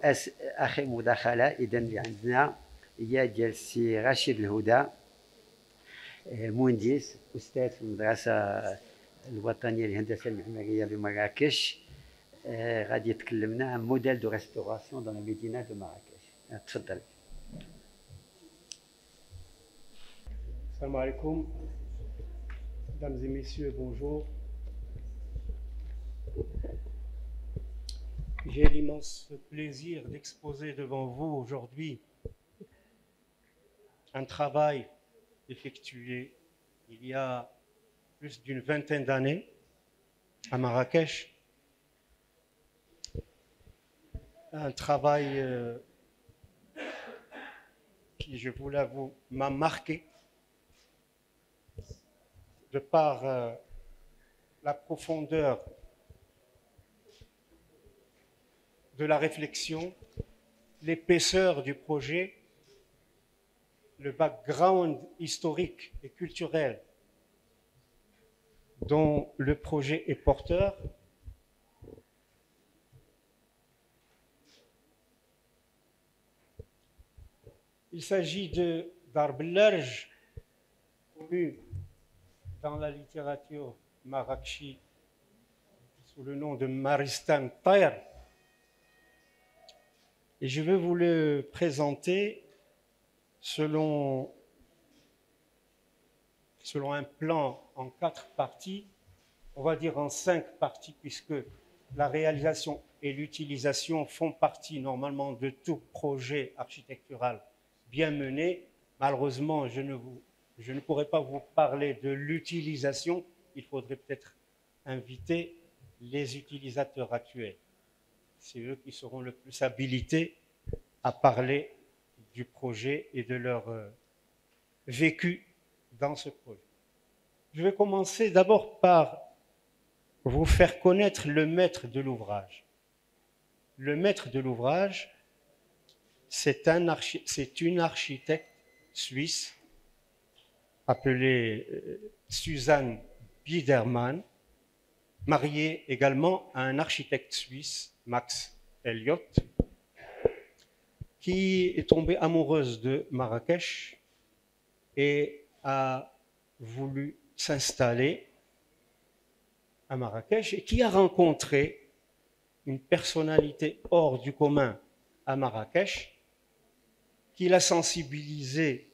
اخر مداخله اذا اللي عندنا هي ديال السي رشيد الهدى، مهندس استاذ في المدرسه الوطنيه للهندسه المعماريه بمراكش. غادي يتكلمنا عن موديل دو ريستوراسيون dans la médina de Marrakech. تفضل. Salam alaikum. Mesdames et messieurs, bonjour. J'ai l'immense plaisir d'exposer devant vous aujourd'hui un travail effectué il y a plus d'une vingtaine d'années à Marrakech. Un travail qui, je vous l'avoue, m'a marqué de par la profondeur de la réflexion, l'épaisseur du projet, le background historique et culturel dont le projet est porteur. Il s'agit de Darb el-Larj, connu dans la littérature marrakchi sous le nom de Maristan Taïr. Et je vais vous le présenter selon un plan en 4 parties, on va dire en 5 parties, puisque la réalisation et l'utilisation font partie normalement de tout projet architectural bien mené. Malheureusement, je ne pourrai pas vous parler de l'utilisation. Il faudrait peut-être inviter les utilisateurs actuels. C'est eux qui seront le plus habilités à parler du projet et de leur vécu dans ce projet. Je vais commencer d'abord par vous faire connaître le maître de l'ouvrage. Le maître de l'ouvrage, c'est une architecte suisse appelée Susanne Biedermann, mariée également à un architecte suisse, Max Elliott, qui est tombée amoureuse de Marrakech et a voulu s'installer à Marrakech et qui a rencontré une personnalité hors du commun à Marrakech, qui l'a sensibilisé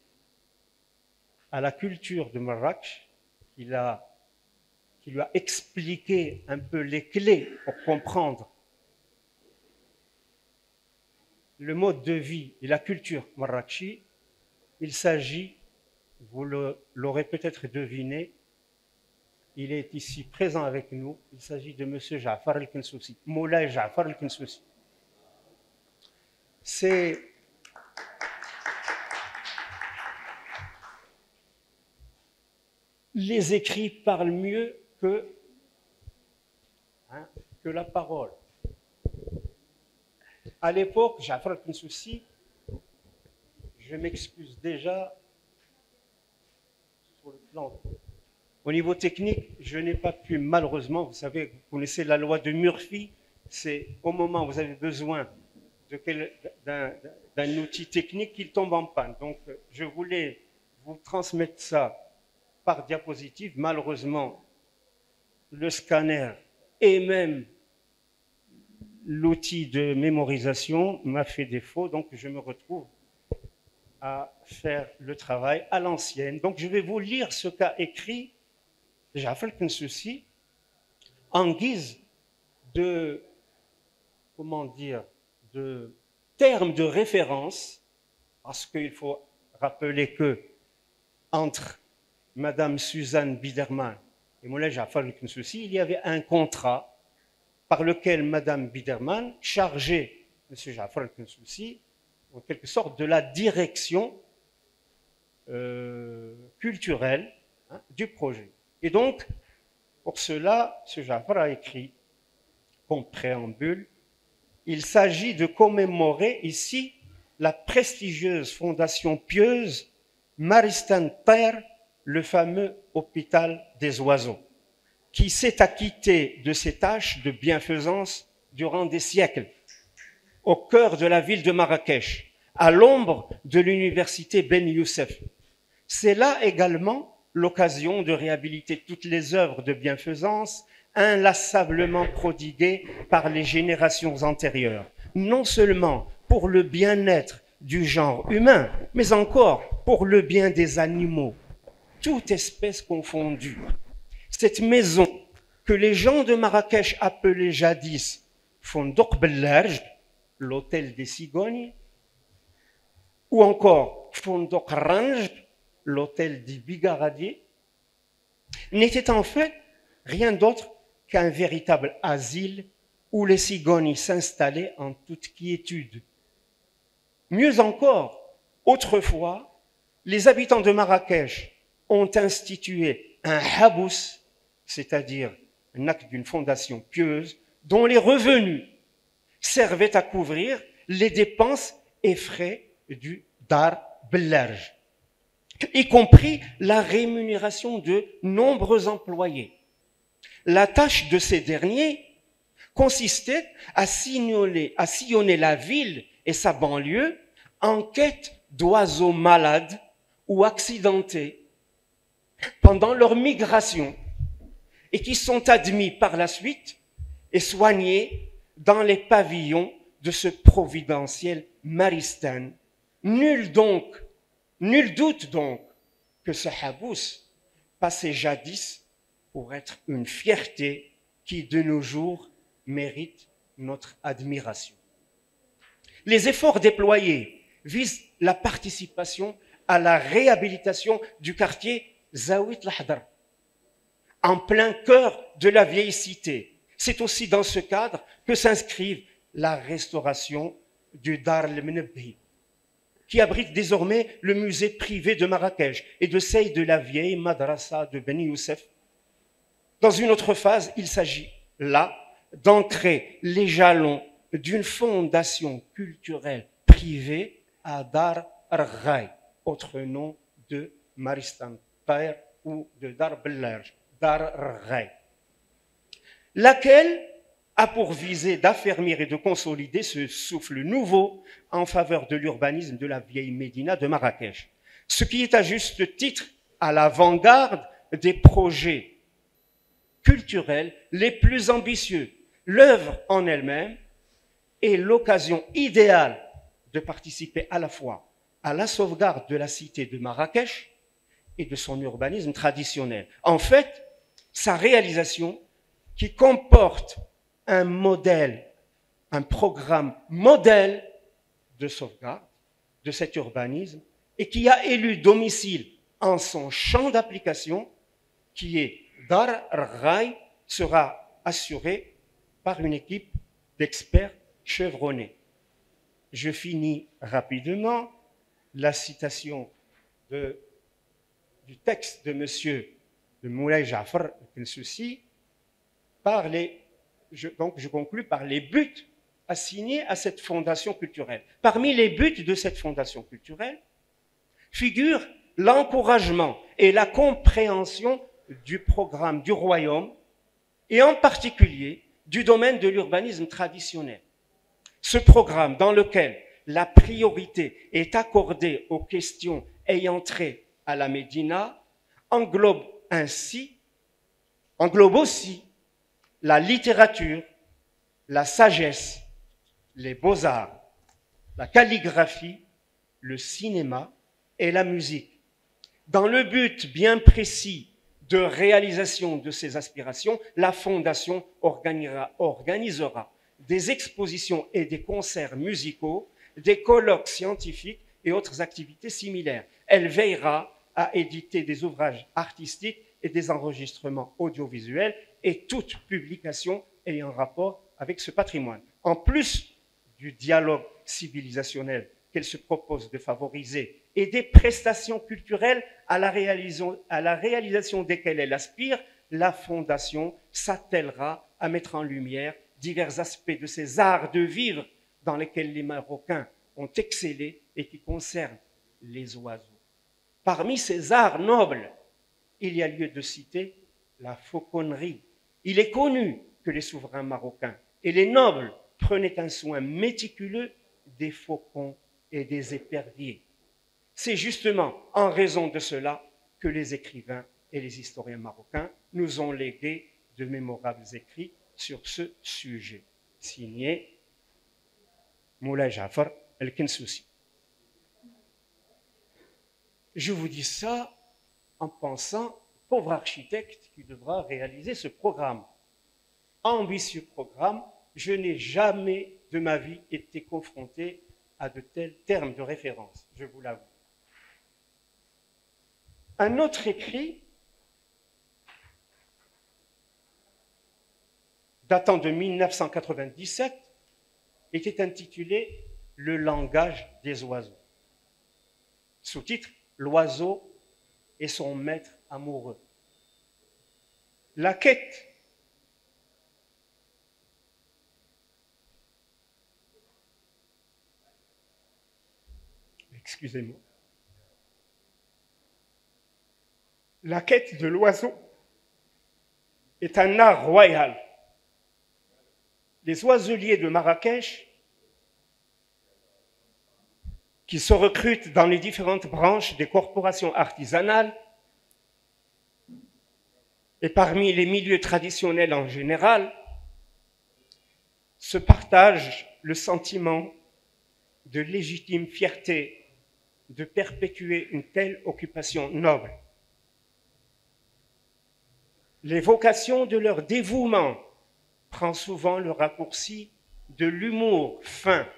à la culture de Marrakech, qui lui a expliqué un peu les clés pour comprendre le mode de vie et la culture marrakchi. Il s'agit, vous l'aurez peut-être deviné, il est ici présent avec nous, il s'agit de M. Ja'far el-Kensoussi, Moulay Ja'far el-Kensoussi. C'est les écrits parlent mieux que la parole. À l'époque, Ja'far el-Kensoussi, je m'excuse déjà sur le plan. Au niveau technique, je n'ai pas pu, malheureusement, vous savez, vous connaissez la loi de Murphy, c'est au moment où vous avez besoin d'un outil technique qu'il tombe en panne. Donc, je voulais vous transmettre ça par diapositive. Malheureusement, le scanner et même l'outil de mémorisation m'a fait défaut, donc je me retrouve à faire le travail à l'ancienne. Donc, je vais vous lire ce qu'a écrit Ja'far el-Kensoussi en guise de, comment dire, de termes de référence, parce qu'il faut rappeler que entre Madame Susanne Biedermann et Moulay Ja'far el-Kensoussi, il y avait un contrat par lequel Madame Biedermann chargeait M. Ja'far el-Kensoussi en quelque sorte de la direction culturelle du projet. Et donc, pour cela, M. Ja'far a écrit comme préambule: il s'agit de commémorer ici la prestigieuse fondation pieuse Maristan Taïr, le fameux hôpital des oiseaux, qui s'est acquitté de ses tâches de bienfaisance durant des siècles. au cœur de la ville de Marrakech, à l'ombre de l'université Ben Youssef. C'est là également l'occasion de réhabiliter toutes les œuvres de bienfaisance inlassablement prodiguées par les générations antérieures, non seulement pour le bien-être du genre humain, mais encore pour le bien des animaux, toute espèce confondue. Cette maison que les gens de Marrakech appelaient jadis Fondouk Bellarj, l'hôtel des cigognes, ou encore Fondouk Ranj, l'hôtel des bigaradiers, n'était en fait rien d'autre qu'un véritable asile où les cigognes s'installaient en toute quiétude. Mieux encore, autrefois, les habitants de Marrakech ont institué un habous, c'est-à-dire un acte d'une fondation pieuse, dont les revenus servaient à couvrir les dépenses et frais du Dar Bellarj, y compris la rémunération de nombreux employés. La tâche de ces derniers consistait à sillonner la ville et sa banlieue en quête d'oiseaux malades ou accidentés pendant leur migration et qui sont admis par la suite et soignés dans les pavillons de ce providentiel Maristan. Nul doute donc que ce habous passait jadis pour être une fierté qui, de nos jours, mérite notre admiration. Les efforts déployés visent la participation à la réhabilitation du quartier Zaouit Lahdar, en plein cœur de la vieille cité. C'est aussi dans ce cadre que s'inscrive la restauration du Dar el-Menebhi, qui abrite désormais le musée privé de Marrakech et de celle de la vieille madrasa de Ben Youssef. Dans une autre phase, il s'agit là d'ancrer les jalons d'une fondation culturelle privée à Dar Arghai, autre nom de Maristan Taher ou de Dar Bellarj, Dar Arghai, laquelle a pour visée d'affermir et de consolider ce souffle nouveau en faveur de l'urbanisme de la vieille Médina de Marrakech, ce qui est à juste titre à l'avant-garde des projets culturels les plus ambitieux. L'œuvre en elle-même est l'occasion idéale de participer à la fois à la sauvegarde de la cité de Marrakech et de son urbanisme traditionnel. En fait, sa réalisation, qui comporte un modèle, un programme modèle de sauvegarde de cet urbanisme et qui a élu domicile en son champ d'application, qui est Dar Arghai, sera assuré par une équipe d'experts chevronnés. Je finis rapidement la citation du texte de M. de Moulay Jafar el-Soussi donc je conclus par les buts assignés à cette fondation culturelle. Parmi les buts de cette fondation culturelle figurent l'encouragement et la compréhension du programme du royaume et en particulier du domaine de l'urbanisme traditionnel. Ce programme dans lequel la priorité est accordée aux questions ayant trait à la Médina englobe aussi la littérature, la sagesse, les beaux-arts, la calligraphie, le cinéma et la musique. Dans le but bien précis de réalisation de ces aspirations, la Fondation organisera des expositions et des concerts musicaux, des colloques scientifiques et autres activités similaires. Elle veillera à éditer des ouvrages artistiques et des enregistrements audiovisuels et toute publication ayant rapport avec ce patrimoine. En plus du dialogue civilisationnel qu'elle se propose de favoriser et des prestations culturelles à la réalisation desquelles elle aspire, la Fondation s'attellera à mettre en lumière divers aspects de ces arts de vivre dans lesquels les Marocains ont excellé et qui concernent les oiseaux. Parmi ces arts nobles, il y a lieu de citer la fauconnerie. Il est connu que les souverains marocains et les nobles prenaient un soin méticuleux des faucons et des éperviers. C'est justement en raison de cela que les écrivains et les historiens marocains nous ont légué de mémorables écrits sur ce sujet. Signé Moulay Jafar El-Kensoussi. Je vous dis ça en pensant, pauvre architecte qui devra réaliser ce programme. Ambitieux programme, je n'ai jamais de ma vie été confronté à de tels termes de référence, je vous l'avoue. Un autre écrit, datant de 1997, était intitulé « Le langage des oiseaux ». Sous-titre « L'oiseau et son maître amoureux ». La quête excusez-moi. La quête de l'oiseau est un art royal. Les oiseliers de Marrakech, qui se recrutent dans les différentes branches des corporations artisanales et parmi les milieux traditionnels en général, se partagent le sentiment de légitime fierté de perpétuer une telle occupation noble. L'évocation de leur dévouement prend souvent le raccourci de l'humour fin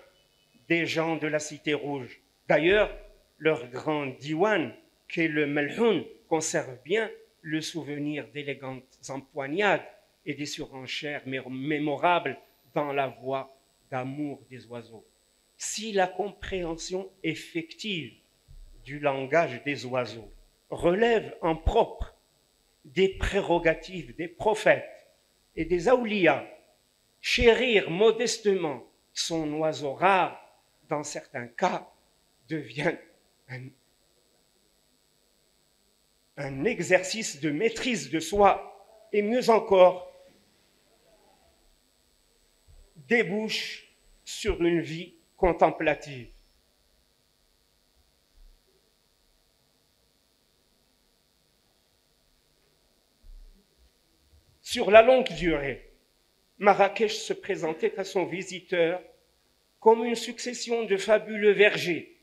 des gens de la Cité Rouge. D'ailleurs, leur grand diwan, qu'est le Melhoun, conserve bien le souvenir d'élégantes empoignades et des surenchères mémorables dans la voix d'amour des oiseaux. Si la compréhension effective du langage des oiseaux relève en propre des prérogatives des prophètes et des awliyas, chérir modestement son oiseau rare, dans certains cas, devient un exercice de maîtrise de soi, et mieux encore, débouche sur une vie contemplative. Sur la longue durée, Marrakech se présentait à son visiteur comme une succession de fabuleux vergers,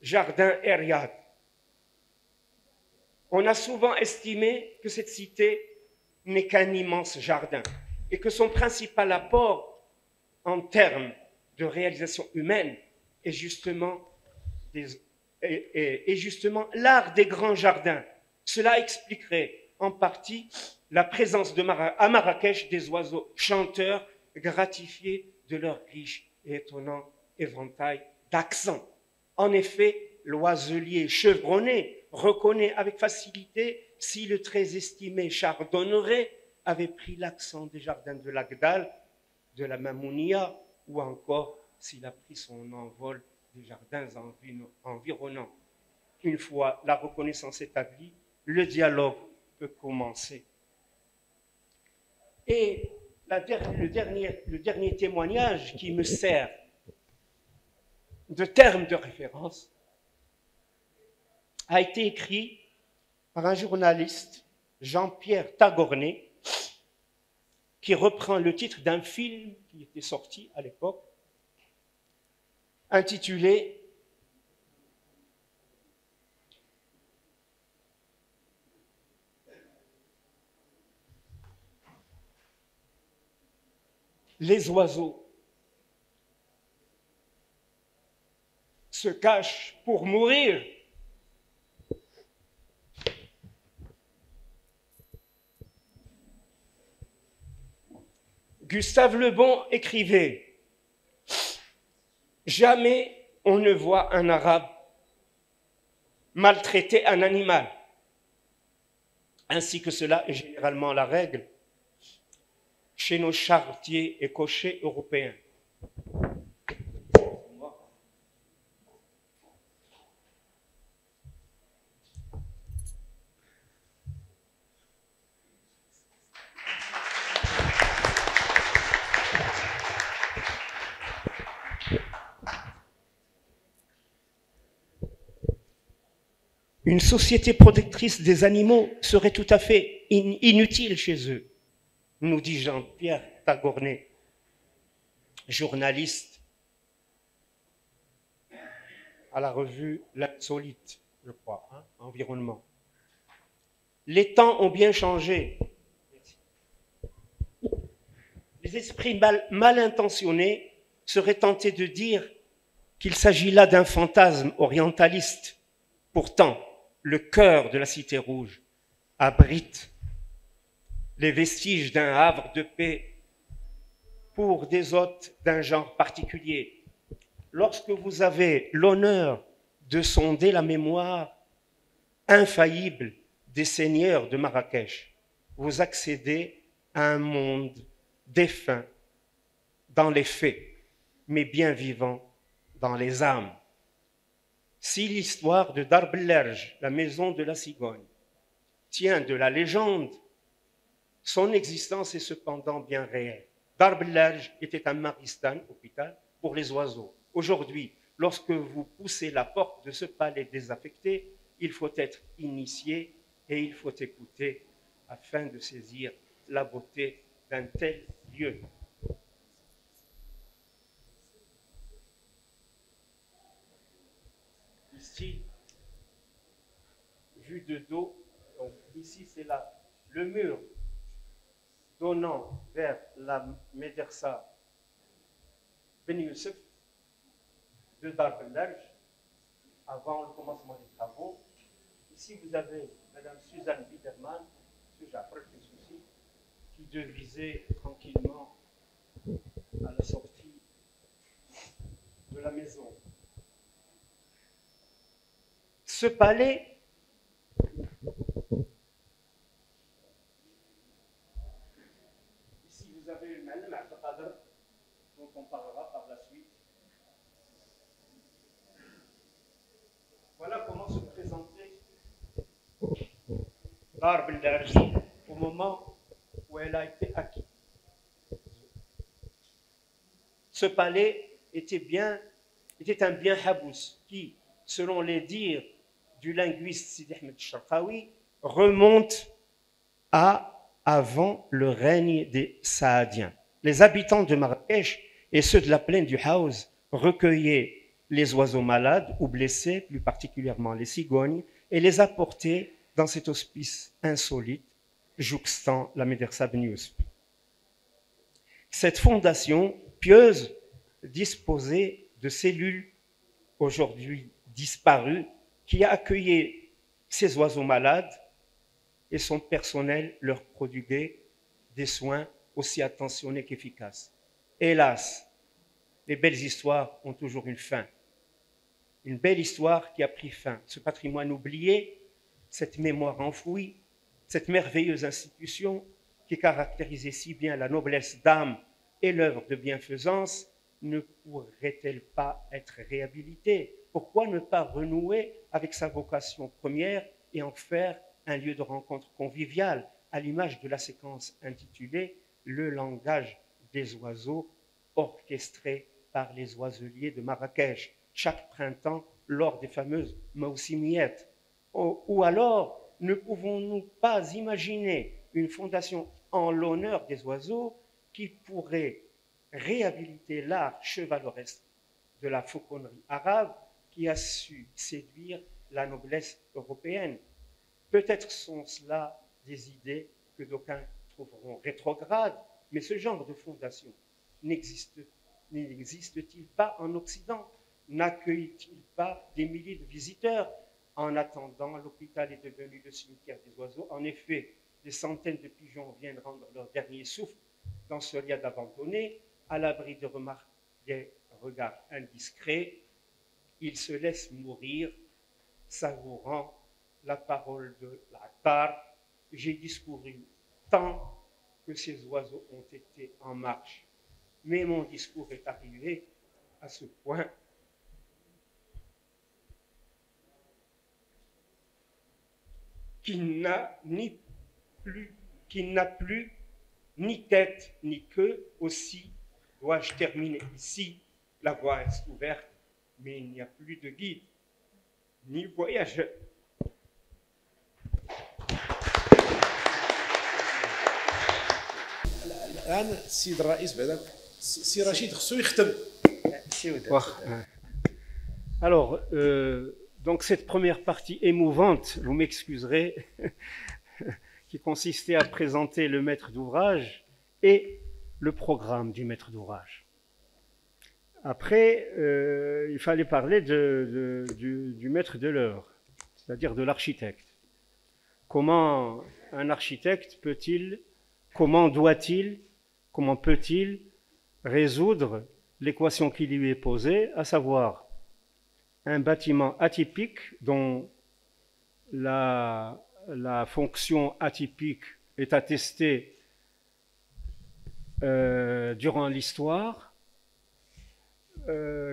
jardins et riads. On a souvent estimé que cette cité n'est qu'un immense jardin et que son principal apport en termes de réalisation humaine est justement l'art des grands jardins. Cela expliquerait en partie la présence à Marrakech des oiseaux chanteurs gratifiés de leur riche et étonnant éventail d'accents. En effet, l'oiselier chevronné reconnaît avec facilité si le très estimé Chardonneret avait pris l'accent des jardins de l'Agdal, de la Mamounia, ou encore s'il a pris son envol des jardins environnants. Une fois la reconnaissance établie, le dialogue peut commencer. Et le dernier témoignage qui me sert de terme de référence a été écrit par un journaliste, Jean-Pierre Tagornet, qui reprend le titre d'un film qui était sorti à l'époque, intitulé « Les oiseaux se cachent pour mourir ». Gustave Le Bon écrivait « Jamais on ne voit un arabe maltraiter un animal, ainsi que cela est généralement la règle chez nos charretiers et cochers européens. » Une société protectrice des animaux serait tout à fait inutile chez eux, nous dit Jean-Pierre Tagornet, journaliste à la revue L'Insolite, je crois, hein, Environnement. Les temps ont bien changé. Les esprits mal intentionnés seraient tentés de dire qu'il s'agit là d'un fantasme orientaliste. Pourtant, le cœur de la Cité Rouge abrite les vestiges d'un havre de paix pour des hôtes d'un genre particulier. Lorsque vous avez l'honneur de sonder la mémoire infaillible des seigneurs de Marrakech, vous accédez à un monde défunt dans les faits, mais bien vivant dans les âmes. Si l'histoire de Darb el-Lerj, la maison de la cigogne, tient de la légende, son existence est cependant bien réelle. Darb el-Lerj était un maristan, hôpital, pour les oiseaux. Aujourd'hui, lorsque vous poussez la porte de ce palais désaffecté, il faut être initié et il faut écouter afin de saisir la beauté d'un tel lieu. Ici, vue de dos, donc ici c'est le mur donnant vers la médersa Ben Youssef de Darb el-Lerj, avant le commencement des travaux. Ici vous avez Madame Suzanne Biederman, qui devisait tranquillement à la sortie de la maison. Ce palais ici vous avez le Ma'alem Abdelkader, dont on parlera par la suite. Voilà comment se présentait Darb el-Lerj au moment où elle a été acquise. Ce palais était un bien habous qui, selon les dires du linguiste Sidi Ahmed Sharqawi, remonte à avant le règne des Saadiens. Les habitants de Marrakech et ceux de la plaine du Haouz recueillaient les oiseaux malades ou blessés, plus particulièrement les cigognes, et les apportaient dans cet hospice insolite jouxtant la médersa Ben Youssef. Cette fondation pieuse disposait de cellules aujourd'hui disparues qui accueillaient ces oiseaux malades et son personnel leur prodiguait des soins aussi attentionnés qu'efficaces. Hélas, les belles histoires ont toujours une fin. Une belle histoire qui a pris fin. Ce patrimoine oublié, cette mémoire enfouie, cette merveilleuse institution qui caractérisait si bien la noblesse d'âme et l'œuvre de bienfaisance, ne pourrait-elle pas être réhabilitée? Pourquoi ne pas renouer avec sa vocation première et en faire un lieu de rencontre convivial, à l'image de la séquence intitulée « Le langage des oiseaux » orchestrée par les oiseliers de Marrakech, chaque printemps lors des fameuses Mawsimiyat. Ou alors, ne pouvons-nous pas imaginer une fondation en l'honneur des oiseaux qui pourrait réhabiliter l'art chevaleresque de la fauconnerie arabe qui a su séduire la noblesse européenne? Peut-être sont cela des idées que d'aucuns trouveront rétrogrades, mais ce genre de fondation n'existe-t-il pas en Occident? N'accueille-t-il pas des milliers de visiteurs? En attendant, l'hôpital est devenu le cimetière des oiseaux. En effet, des centaines de pigeons viennent rendre leur dernier souffle dans ce riad abandonné, à l'abri de remarques, des regards indiscrets. Ils se laissent mourir, savourant la parole de l'Attar. J'ai discouru tant que ces oiseaux ont été en marche. Mais mon discours est arrivé à ce point qu'il n'a plus ni tête ni queue. Aussi dois-je terminer ici. La voie est ouverte, mais il n'y a plus de guide ni voyageur. الان السيد الرئيس بعدا سي رشيد خصو يختم. Alors, donc cette première partie émouvante, vous m'excuserez, qui consistait à présenter le maître d'ouvrage et le programme du maître d'ouvrage. Après, il fallait parler du maître de l'œuvre, c'est-à-dire de l'architecte. Comment un architecte peut-il, comment doit-il, comment peut-il résoudre l'équation qui lui est posée, à savoir un bâtiment atypique dont la fonction atypique est attestée durant l'histoire.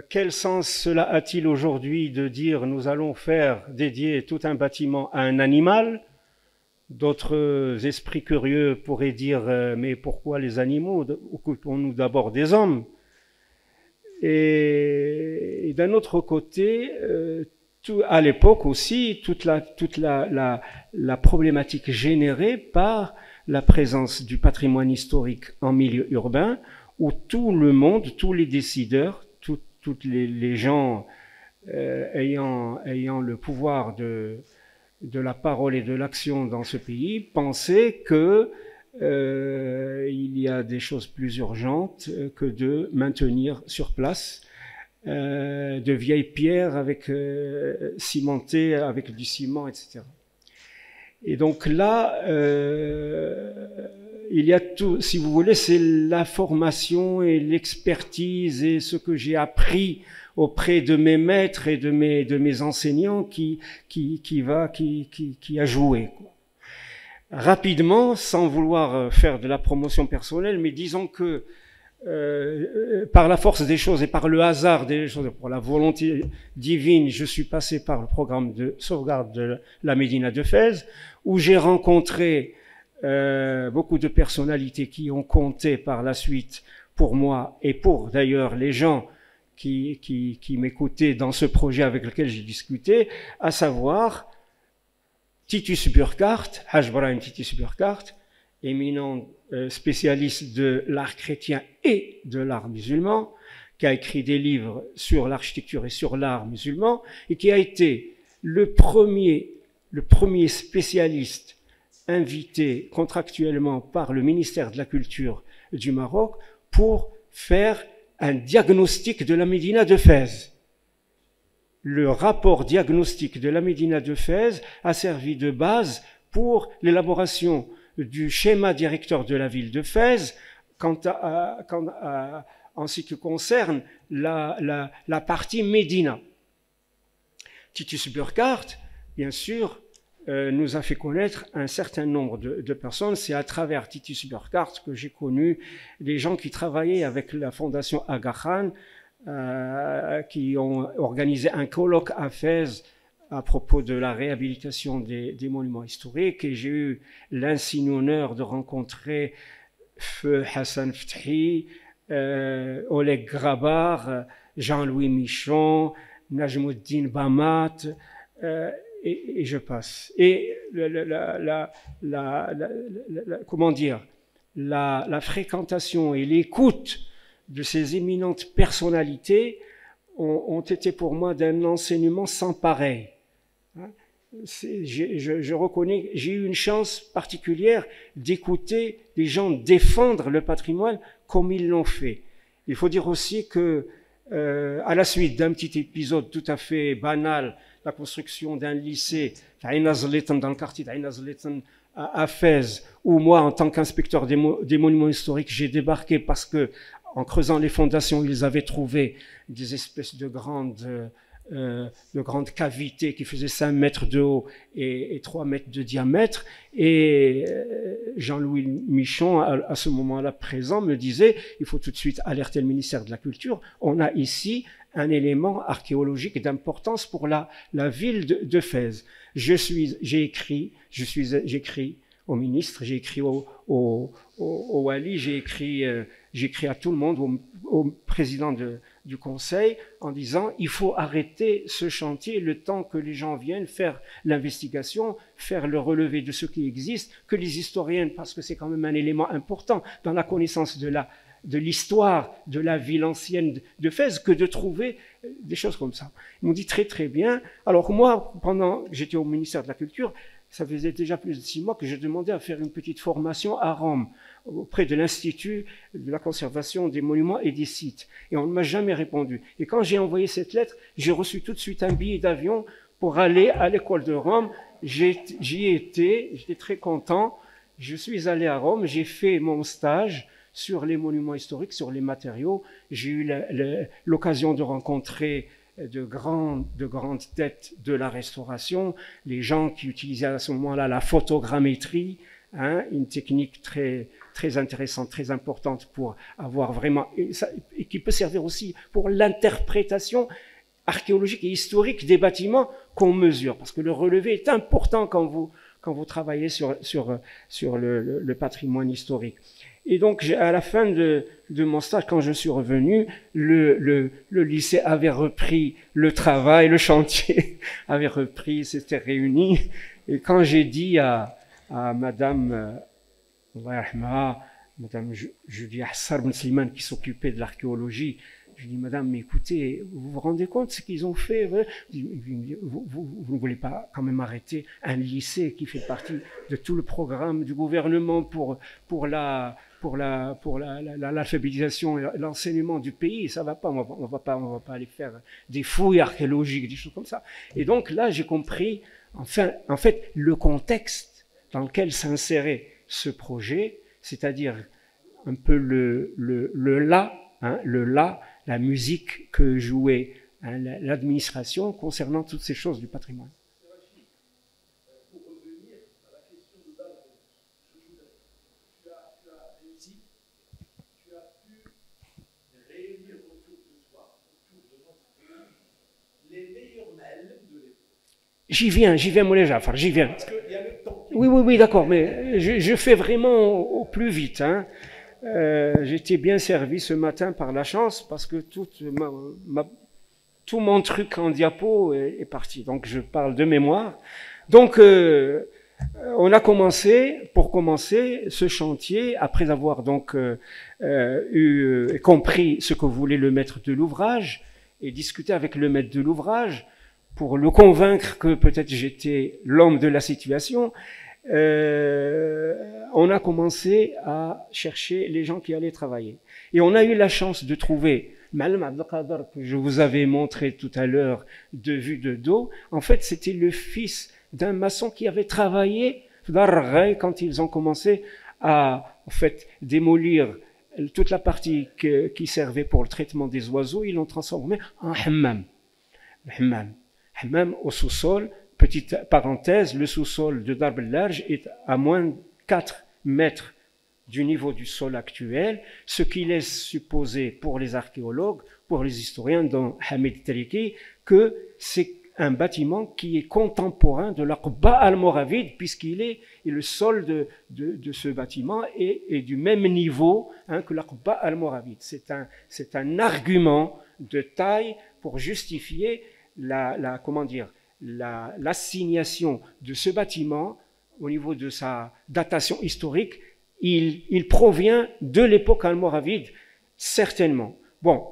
Quel sens cela a-t-il aujourd'hui de dire nous allons dédier tout un bâtiment à un animal? D'autres esprits curieux pourraient dire mais pourquoi les animaux? Occupons-nous d'abord des hommes. Et d'un autre côté, à l'époque aussi, toute la problématique générée par la présence du patrimoine historique en milieu urbain, où tout le monde, tous les décideurs, toutes les gens ayant le pouvoir de la parole et de l'action dans ce pays pensaient que il y a des choses plus urgentes que de maintenir sur place de vieilles pierres cimentées avec du ciment, etc. Et donc là, il y a tout, si vous voulez, c'est la formation et l'expertise et ce que j'ai appris auprès de mes maîtres et de mes enseignants qui a joué, quoi. Rapidement, sans vouloir faire de la promotion personnelle, mais disons que par la force des choses et par le hasard des choses, pour la volonté divine, je suis passé par le programme de sauvegarde de la Médina de Fès, où j'ai rencontré beaucoup de personnalités qui ont compté par la suite pour moi et pour d'ailleurs les gens qui m'écoutaient dans ce projet avec lequel j'ai discuté, à savoir Titus Burckhardt, Haj Brahim Titus Burckhardt, éminent spécialiste de l'art chrétien et de l'art musulman, qui a écrit des livres sur l'architecture et sur l'art musulman, et qui a été le premier spécialiste invité contractuellement par le ministère de la Culture du Maroc pour faire un diagnostic de la Médina de Fès. Le rapport diagnostique de la Médina de Fès a servi de base pour l'élaboration du schéma directeur de la ville de Fès en ce qui concerne la partie Médina. Titus Burckhardt, bien sûr, nous a fait connaître un certain nombre de personnes. C'est à travers Titus Burckhardt que j'ai connu des gens qui travaillaient avec la fondation Aga Khan, qui ont organisé un colloque à Fès à propos de la réhabilitation des monuments historiques, et j'ai eu l'insigne honneur de rencontrer Feu Hassan Fthi, Oleg Grabar, Jean-Louis Michon, Najmuddin Bamat, et je passe. Et comment dire, la fréquentation et l'écoute de ces éminentes personnalités ont été pour moi d'un enseignement sans pareil. Je reconnais, j'ai eu une chance particulière d'écouter les gens défendre le patrimoine comme ils l'ont fait. Il faut dire aussi que, à la suite d'un petit épisode tout à fait banal, la construction d'un lycée dans le quartier d'Ainazletan à Fès, où moi, en tant qu'inspecteur des monuments historiques, j'ai débarqué parce que, en creusant les fondations, ils avaient trouvé des espèces de grandes cavités qui faisaient 5 mètres de haut et 3 mètres de diamètre. Et Jean-Louis Michon, à ce moment-là présent, me disait il faut tout de suite alerter le ministère de la Culture. On a ici un élément archéologique d'importance pour la ville de Fès. J'ai écrit au ministre, j'ai écrit au Wali, j'ai écrit j'écris à tout le monde, au président du conseil, en disant il faut arrêter ce chantier le temps que les gens viennent faire l'investigation, faire le relevé de ce qui existe, que les historiens, parce que c'est quand même un élément important dans la connaissance de l'histoire de la ville ancienne de Fès, que de trouver des choses comme ça. Ils m'ont dit très très bien. Alors moi, pendant que j'étais au ministère de la Culture, ça faisait déjà plus de 6 mois que je demandais à faire une petite formation à Rome, auprès de l'Institut de la conservation des monuments et des sites. Et on ne m'a jamais répondu. Et quand j'ai envoyé cette lettre, j'ai reçu tout de suite un billet d'avion pour aller à l'école de Rome. J'y étais, j'étais très content. Je suis allé à Rome, j'ai fait mon stage sur les monuments historiques, sur les matériaux. J'ai eu l'occasion de rencontrer de grandes têtes de la restauration, les gens qui utilisaient à ce moment-là la photogrammétrie, hein, une technique très, très intéressante, très importante pour avoir vraiment, et qui peut servir aussi pour l'interprétation archéologique et historique des bâtiments qu'on mesure, parce que le relevé est important quand vous travaillez sur le patrimoine historique. Et donc, à la fin de mon stage, quand je suis revenu, le lycée avait repris le travail, le chantier avait repris, s'était réuni. Et quand j'ai dit à Madame Julie Hassar Ben Slimane, qui s'occupait de l'archéologie, je dis, Madame, mais écoutez, vous vous rendez compte de ce qu'ils ont fait? Vous ne voulez pas quand même arrêter un lycée qui fait partie de tout le programme du gouvernement pour l'alphabétisation et l'enseignement du pays? Ça va pas, on va pas aller faire des fouilles archéologiques, des choses comme ça. Et donc là, j'ai compris, en fait, le contexte dans lequel s'insérait ce projet, c'est-à-dire un peu le la musique que jouait l'administration concernant toutes ces choses du patrimoine. Pour revenir à la question de base, tu as réussi, tu as pu réunir autour de toi, autour de notre pays, les meilleurs mails de l'époque. J'y viens, Moulay Jafar, j'y viens. Parce qu'il y a le temps. Oui, d'accord, mais je fais vraiment au plus vite, hein. J'étais bien servi ce matin par la chance parce que tout mon truc en diapo est parti. Donc je parle de mémoire. Donc on a pour commencer ce chantier, après avoir donc compris ce que voulait le maître de l'ouvrage et discuté avec le maître de l'ouvrage pour le convaincre que peut-être j'étais l'homme de la situation. On a commencé à chercher les gens qui allaient travailler. Et on a eu la chance de trouver Malam Abdelkader, que je vous avais montré tout à l'heure de vue de dos. En fait, c'était le fils d'un maçon qui avait travaillé quand ils ont commencé à, en fait, démolir toute la partie qui servait pour le traitement des oiseaux. Ils l'ont transformé en hammam. Hammam au sous-sol. Petite parenthèse, le sous-sol de Darb el-Larj est à moins de 4 mètres du niveau du sol actuel, ce qui laisse supposer pour les archéologues, pour les historiens, dont Hamid Tariki, que c'est un bâtiment qui est contemporain de l'Aqba al-Moravide, puisqu'il est le sol de ce bâtiment est du même niveau que l'Aqba al-Moravide. C'est un argument de taille pour justifier l'assignation de ce bâtiment au niveau de sa datation historique. Il provient de l'époque almoravide, certainement. Bon,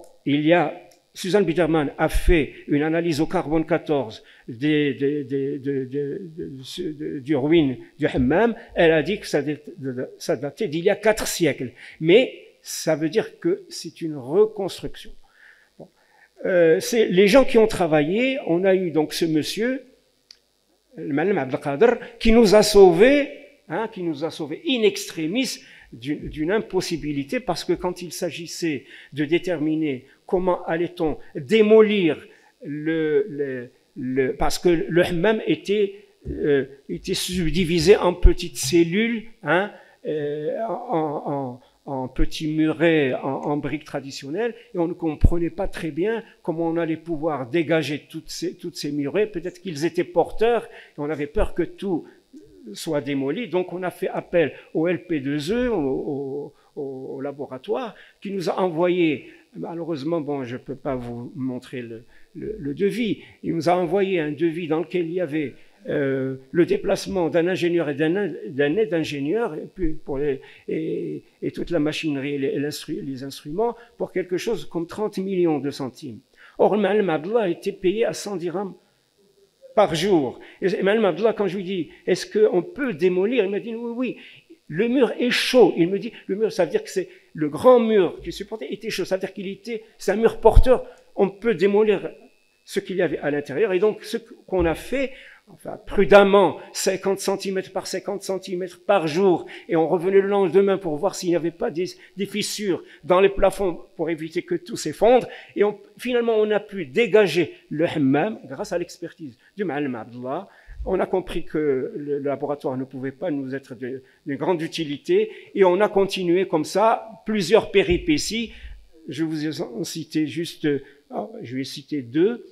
Suzanne Biderman a fait une analyse au carbone 14 du ruine du Hammam. Elle a dit que ça datait d'il y a 4 siècles. Mais ça veut dire que c'est une reconstruction. C'est les gens qui ont travaillé. On a eu donc ce monsieur, Malam Abdelkader, qui nous a sauvés in extremis d'une impossibilité, parce que quand il s'agissait de déterminer comment allait-on démolir parce que le hammam était subdivisé en petites cellules, en petits murets en briques traditionnelles, et on ne comprenait pas très bien comment on allait pouvoir dégager toutes ces murets. Peut-être qu'ils étaient porteurs, et on avait peur que tout soit démoli. Donc on a fait appel au LP2E, au laboratoire, qui nous a envoyé, malheureusement, bon, je ne peux pas vous montrer le devis, il nous a envoyé un devis dans lequel il y avait le déplacement d'un ingénieur et d'un aide-ingénieur et toute la machinerie et les instruments pour quelque chose comme 30 millions de centimes. Or, Ma'alem Abdallah a été payé à 100 dirhams par jour. Et Ma'alem Abdallah, quand je lui dis, est-ce qu'on peut démolir? Il m'a dit, oui, oui. Le mur est chaud. Il me dit, le mur, ça veut dire que c'est le grand mur qui supportait était chaud. Ça veut dire c'est un mur porteur. On peut démolir ce qu'il y avait à l'intérieur. Et donc, ce qu'on a fait, enfin, prudemment, 50 cm par 50 cm par jour, et on revenait le lendemain pour voir s'il n'y avait pas des fissures dans les plafonds pour éviter que tout s'effondre. Et finalement, on a pu dégager le hammam grâce à l'expertise du Ma'alem Abdallah. On a compris que le laboratoire ne pouvait pas nous être de grande utilité, et on a continué comme ça, plusieurs péripéties. Je vous ai cité juste, je vais citer deux.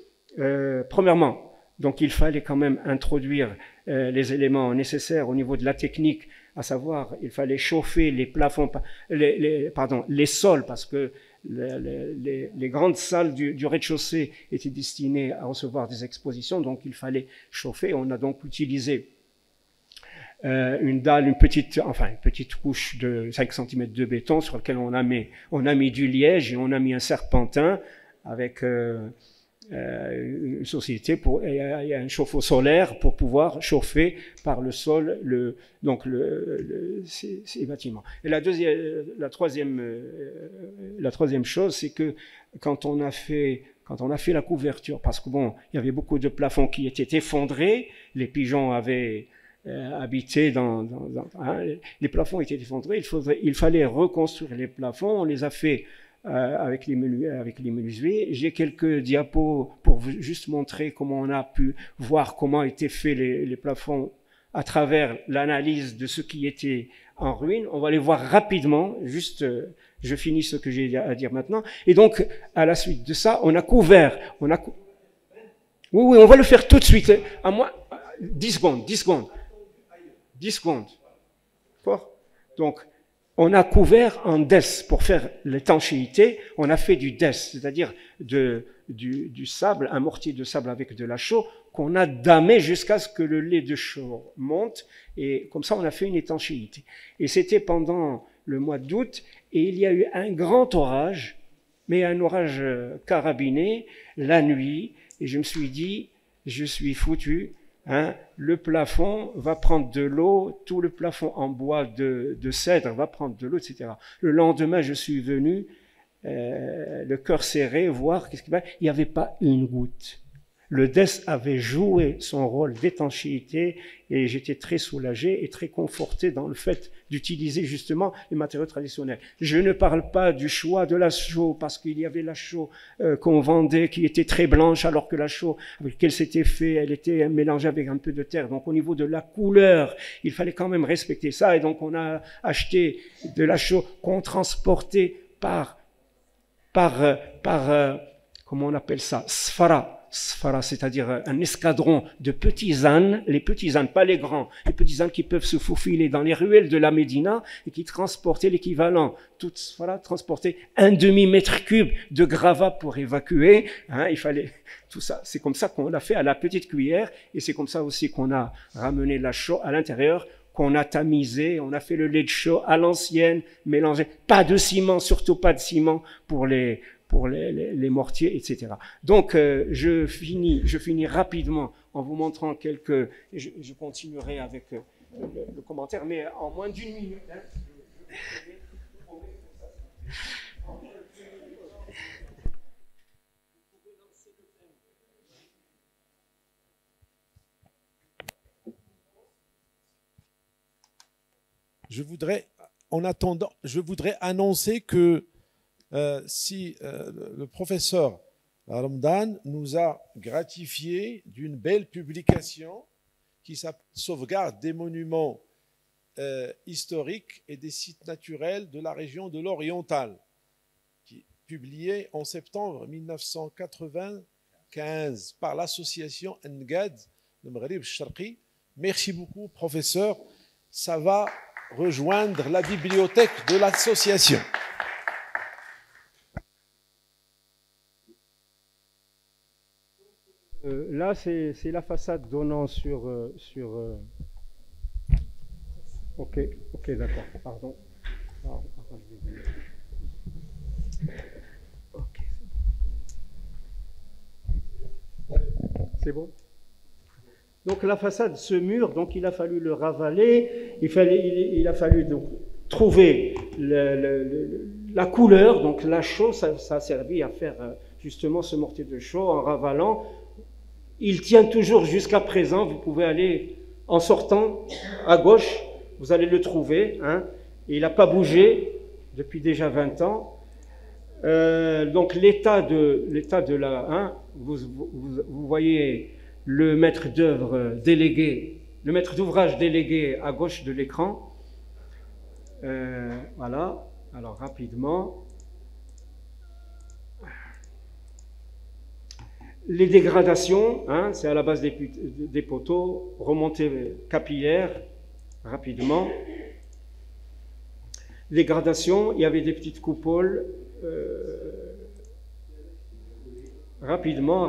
Premièrement, donc il fallait quand même introduire les éléments nécessaires au niveau de la technique, à savoir il fallait chauffer les plafonds, les sols, parce que les grandes salles du rez-de-chaussée étaient destinées à recevoir des expositions, donc il fallait chauffer. On a donc utilisé une dalle, une petite couche de 5 cm de béton sur laquelle on a mis du liège et on a mis un serpentin avec une société et un chauffe-eau solaire pour pouvoir chauffer par le sol ces bâtiments. Et la troisième chose, c'est que quand on a fait la couverture, parce que bon, il y avait beaucoup de plafonds qui étaient effondrés, les pigeons avaient habité les plafonds étaient effondrés, il fallait reconstruire les plafonds. On les a fait avec les menuisiers. J'ai quelques diapos pour juste montrer comment on a pu voir comment étaient faits les plafonds à travers l'analyse de ce qui était en ruine. On va les voir rapidement, juste je finis ce que j'ai à dire maintenant. Et donc, à la suite de ça, on a couvert. Oui, on va le faire tout de suite. À moi, 10 secondes. 10 secondes. D'accord ? Donc, on a couvert en DES pour faire l'étanchéité. On a fait du DES, c'est-à-dire du sable, un mortier de sable avec de la chaux qu'on a damé jusqu'à ce que le lait de chaux monte. Et comme ça, on a fait une étanchéité. Et c'était pendant le mois d'août. Et il y a eu un grand orage, mais un orage carabiné, la nuit. Et je me suis dit, je suis foutu. Le plafond va prendre de l'eau, tout le plafond en bois de cèdre va prendre de l'eau, etc. Le lendemain, je suis venu, le cœur serré, voir qu'est-ce qu'il y avait. Il n'y avait pas une goutte. Le DES avait joué son rôle d'étanchéité et j'étais très soulagé et très conforté dans le fait d'utiliser justement les matériaux traditionnels. Je ne parle pas du choix de la chaux parce qu'il y avait la chaux qu'on vendait qui était très blanche alors que la chaux avec laquelle c'était fait, elle était mélangée avec un peu de terre. Donc au niveau de la couleur, il fallait quand même respecter ça et donc on a acheté de la chaux qu'on transportait par comment on appelle ça, sfara, c'est-à-dire un escadron de petits ânes, les petits ânes, pas les grands, les petits ânes qui peuvent se faufiler dans les ruelles de la Médina et qui transportaient l'équivalent, toute Sfara transportait 1 demi-mètre cube de gravats pour évacuer. Il fallait tout ça. C'est comme ça qu'on l'a fait à la petite cuillère et c'est comme ça aussi qu'on a ramené la chaux à l'intérieur, qu'on a tamisé, on a fait le lait de chaux à l'ancienne, mélangé, pas de ciment, surtout pas de ciment pour les mortiers, etc. Donc, je finis rapidement en vous montrant je continuerai avec le commentaire, mais en moins d'une minute. Je voudrais annoncer que si le professeur Ramdan nous a gratifié d'une belle publication qui s'appelle Sauvegarde des monuments historiques et des sites naturels de la région de l'Oriental, qui est publiée en septembre 1995 par l'association Engad de Maghreb Sharqi. Merci beaucoup, professeur. Ça va rejoindre la bibliothèque de l'association. Là, c'est la façade donnant sur... Ok, d'accord, pardon. Ok, c'est bon. Donc la façade, ce mur, donc il a fallu le ravaler, il a fallu donc trouver la couleur, donc la chaux, ça a servi à faire justement ce mortier de chaux en ravalant. Il tient toujours jusqu'à présent, vous pouvez aller en sortant à gauche, vous allez le trouver, hein. Il n'a pas bougé depuis déjà 20 ans. Donc l'état de la... Hein, vous voyez le maître d'œuvre délégué, le maître d'ouvrage délégué à gauche de l'écran. Voilà, alors rapidement. Les dégradations, hein, c'est à la base des poteaux, remontée capillaire, rapidement. Les gradations, il y avait des petites coupoles, rapidement.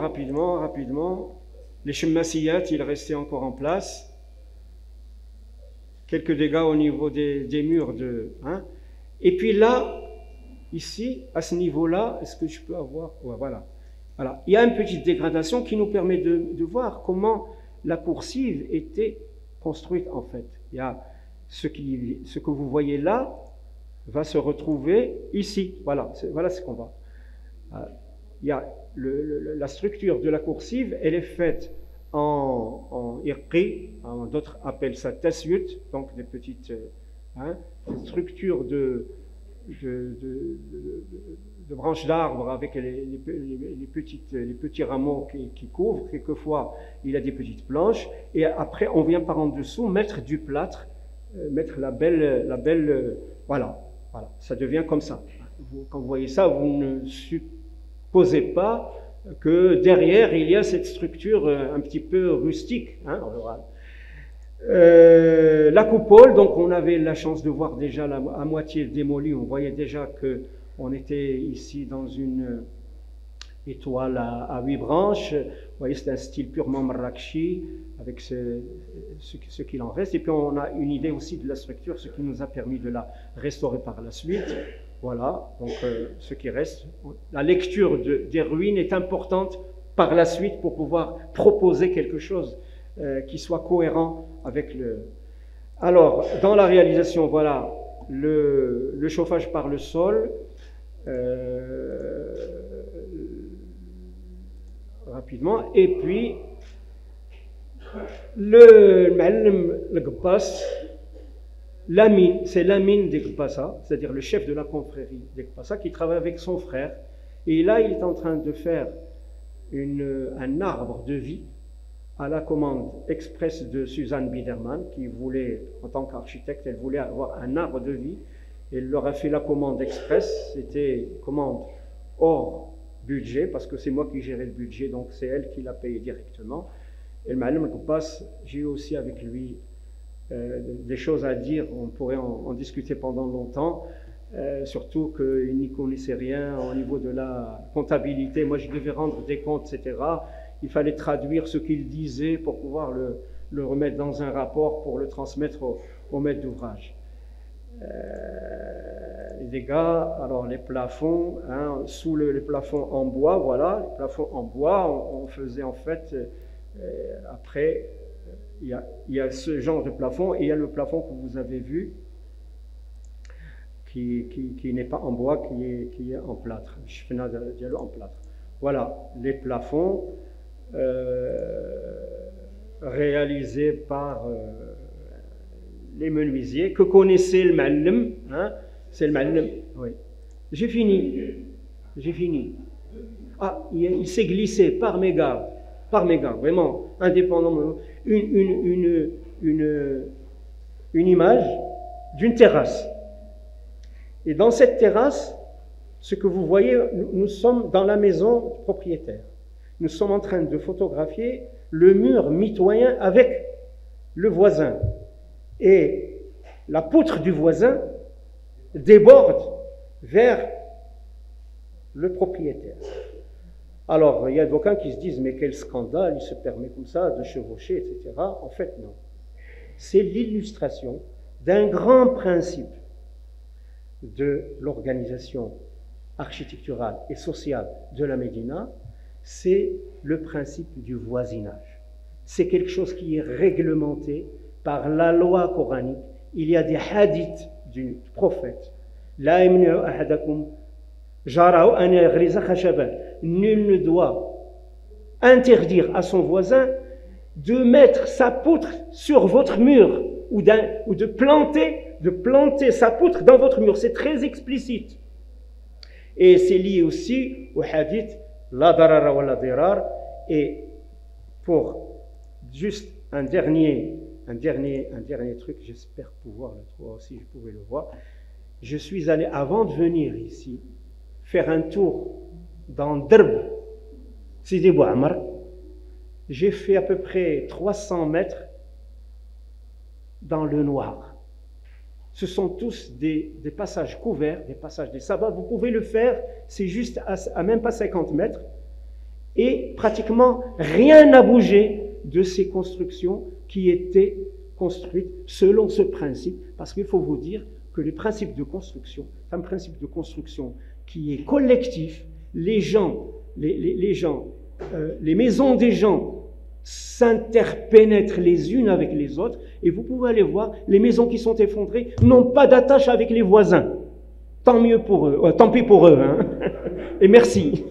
Les chemmassiyat, il restait encore en place. Quelques dégâts au niveau des murs. Hein. Et puis là, ici, à ce niveau-là, est-ce que je peux avoir... Ouais, voilà. Voilà. Il y a une petite dégradation qui nous permet de voir comment la coursive était construite en fait. Il y a ce que vous voyez là va se retrouver ici. Voilà ce qu'on va. Il y a la structure de la coursive, elle est faite en irqi, d'autres appellent ça tasyut, donc des petites structures de branches d'arbres avec les petits rameaux qui couvrent. Quelquefois, il y a des petites planches. Et après, on vient par en dessous mettre du plâtre, mettre la belle voilà. Ça devient comme ça. Quand vous voyez ça, vous ne supposez pas que derrière, il y a cette structure un petit peu rustique, hein, en rural. La coupole, donc on avait la chance de voir déjà à moitié démolie. On voyait déjà qu'on était ici dans une étoile à 8 branches. Vous voyez, c'est un style purement marrakchi avec ce qu'il en reste. Et puis on a une idée aussi de la structure, ce qui nous a permis de la restaurer par la suite. Voilà, donc ce qui reste. La lecture des ruines est importante par la suite pour pouvoir proposer quelque chose qui soit cohérent avec le... Alors, dans la réalisation, voilà, le chauffage par le sol, rapidement, et puis le Gbass, l'amine, c'est l'amine des Gbassa, c'est-à-dire le chef de la confrérie des Gbassa qui travaille avec son frère, et là il est en train de faire un arbre de vie à la commande express de Suzanne Biderman, qui voulait, en tant qu'architecte, elle voulait avoir un arbre de vie. Elle leur a fait la commande express, c'était commande hors budget, parce que c'est moi qui gérais le budget, donc c'est elle qui l'a payé directement. Et le Ma'alem Al-Gbass, j'ai eu aussi avec lui des choses à dire, on pourrait en discuter pendant longtemps, surtout qu'il n'y connaissait rien au niveau de la comptabilité. Moi, je devais rendre des comptes, etc. Il fallait traduire ce qu'il disait pour pouvoir le remettre dans un rapport pour le transmettre au maître d'ouvrage. Les dégâts, alors les plafonds, hein, sous les plafonds en bois, voilà, les plafonds en bois, on faisait en fait, après, il y a ce genre de plafond et il y a le plafond que vous avez vu, qui n'est pas en bois, qui est en plâtre, en plâtre. Voilà, les plafonds réalisés par les menuisiers que connaissait le Ma'alem, hein, c'est le Ma'alem. Oui. J'ai fini. Ah, il s'est glissé par mégarde, vraiment, indépendamment, une image d'une terrasse. Et dans cette terrasse, ce que vous voyez, nous sommes dans la maison propriétaire. Nous sommes en train de photographier le mur mitoyen avec le voisin. Et la poutre du voisin déborde vers le propriétaire. Alors, il y a d'aucuns qui se disent, mais quel scandale, il se permet comme ça de chevaucher, etc. En fait, non. C'est l'illustration d'un grand principe de l'organisation architecturale et sociale de la Médina, c'est le principe du voisinage. C'est quelque chose qui est réglementé par la loi coranique. Il y a des hadiths du prophète. La yamna'u ahadakum jarahu an yaghriza khashaban. Nul ne doit interdire à son voisin de mettre sa poutre sur votre mur ou de planter sa poutre dans votre mur. C'est très explicite. Et c'est lié aussi au hadith la darara wa la dirar. Et pour juste un dernier truc, j'espère pouvoir le trouver aussi, je pouvais le voir. Je suis allé, avant de venir ici, faire un tour dans Derb, Sidi Bouamar. J'ai fait à peu près 300 mètres dans le noir. Ce sont tous des passages couverts, des passages des sabbats. Vous pouvez le faire, c'est juste à même pas 50 mètres. Et pratiquement rien n'a bougé de ces constructions qui étaient construites selon ce principe. Parce qu'il faut vous dire que le principe de construction, c'est un principe de construction qui est collectif. Les maisons des gens s'interpénètrent les unes avec les autres, et vous pouvez aller voir, les maisons qui sont effondrées n'ont pas d'attache avec les voisins. Tant mieux pour eux, tant pis pour eux, hein. Et merci.